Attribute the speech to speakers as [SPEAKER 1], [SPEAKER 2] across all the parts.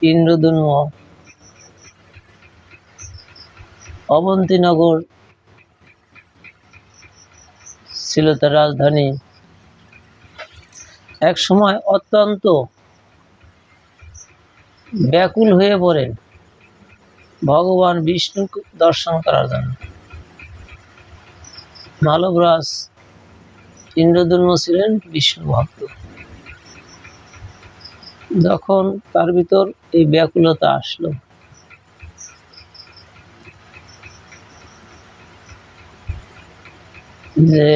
[SPEAKER 1] ইন্দ্রদুম্ন অবন্তীনগর ছিল তার রাজধানী। এক সময় অত্যন্ত ব্যাকুল হয়ে পড়েন ভগবান বিষ্ণু দর্শন করার জন্য। মালবরাজ ইন্দ্রদুম্ন ছিলেন বিষ্ণু ভক্ত। যখন তার ভিতর এই ব্যাকুলতা আসলো, যে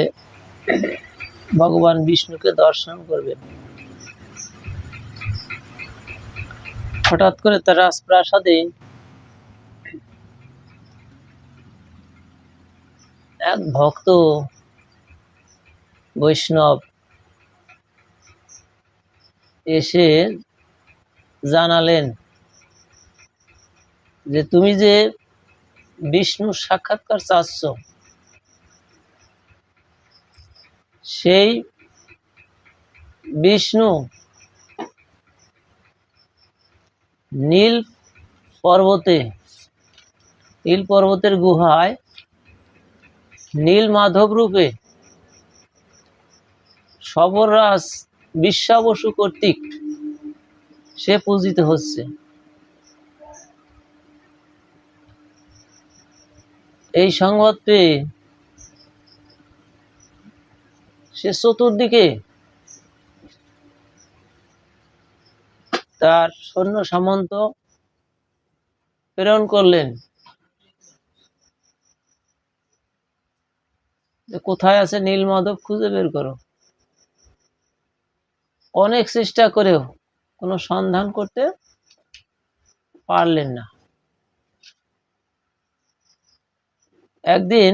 [SPEAKER 1] ভগবান বিষ্ণুকে দর্শন করবেন, হঠাৎ করে তার রাজপ্রাসাদে এক ভক্ত বৈষ্ণব এসে জানালেন যে তুমি যে বিষ্ণু সাক্ষাৎকার চাচ্ছ, সেই বিষ্ণু নীল পর্বতের গুহায় নীল মাধব রূপে সবররাজ বিশ্বা বসু কর্তৃক সে পূজিত হচ্ছে। এই সংবাদ পেয়ে সে চতুর্দিকে তার সৈন্য সামন্ত প্রেরণ করলেন যে কোথায় আছে নীল মাধব, খুঁজে বের করো। অনেক চেষ্টা করেও কোনো সন্ধান করতে পারলেন না। একদিন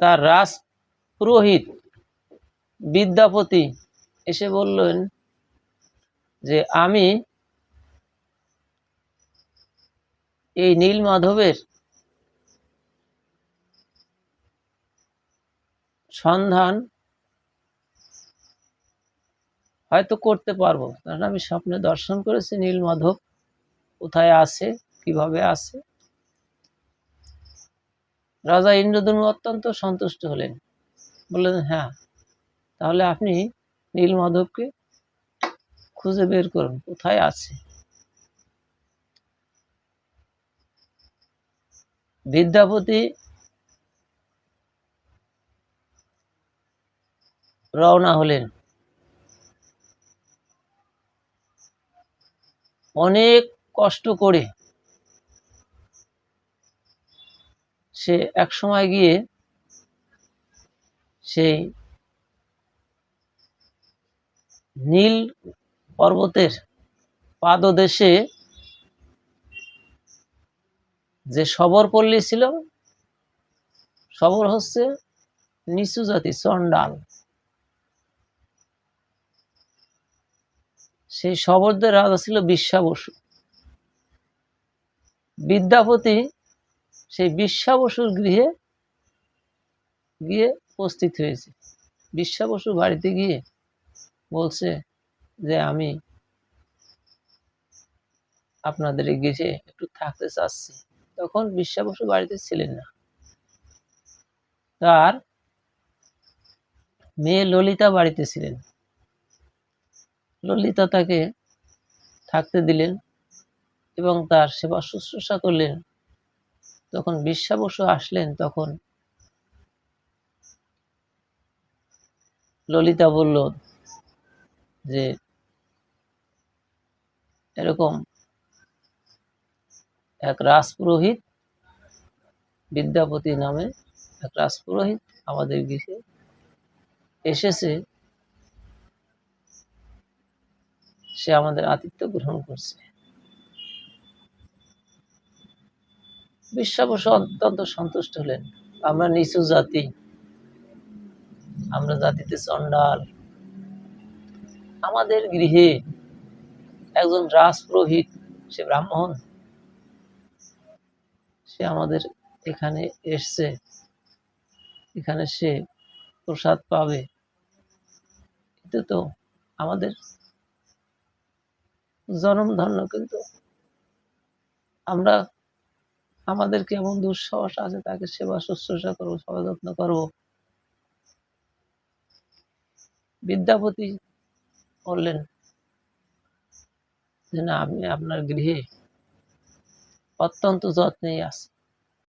[SPEAKER 1] তার রাজ পুরোহিত বিদ্যাপতি এসে বললেন যে আমি এই নীল মাধবের সন্ধান হয়তো করতে পারবো, কারণ আমি স্বপ্নে দর্শন করেছি নীল মাধব কোথায় আছে, কিভাবে আছে। রাজা ইন্দ্রদুম্ন অত্যন্ত সন্তুষ্ট হলেন, বললেন হ্যাঁ, তাহলে আপনি নীল মাধবকে খুঁজে বের করুন কোথায় আছে। বিদ্যাপতি রওনা হলেন। অনেক কষ্ট করে সে এক সময় গিয়ে সেই নীল পর্বতের পাদদেশে যে শবরপল্লী ছিল, শবর হচ্ছে নিচু জাতি, চণ্ডাল, সেই শবরদের রাজা ছিল বিশ্বা বসু। বিদ্যাপতি সেই বিশ্বা বসুর গৃহে গিয়ে উপস্থিত হয়েছে। বিশ্বা বসু বাড়িতে গিয়ে বলছে যে আমি আপনাদের এই গৃহে একটু থাকতে চাচ্ছি। তখন বিশ্বা বসু বাড়িতে ছিলেন না, তার মেয়ে ললিতা বাড়িতে ছিলেন। ললিতা তাকে থাকতে দিলেন এবং তার সেবা শুশ্রূষা করলেন। তখন বিশ্বা বসু আসলেন, তখন ললিতা বলল যে এরকম এক রাজপুরোহিত, বিদ্যাপতি নামে এক রাজপুরোহিত আমাদের গৃহে এসেছে, সে আমাদের আতিথ্য গ্রহণ করছে। বিশ্বা বসু অত্যন্ত সন্তুষ্ট হলেন। আমরা নিচু জাতি, আমরা জাতিতে চণ্ডাল, আমাদের গৃহে একজন রাজপুরোহিত, সে ব্রাহ্মণ, সে আমাদের এখানে এসছে, এখানে সে প্রসাদ পাবে, এতে তো আমাদের জনমধন্য, কিন্তু আমরা আমাদের কেমন দুঃসাহস আছে তাকে সেবা শুশ্রূষা করবো, সেবা যত্ন করবো। বিদ্যাপতি বললেন যে না, আপনি আপনার গৃহে অত্যন্ত যত্নেই আছেন,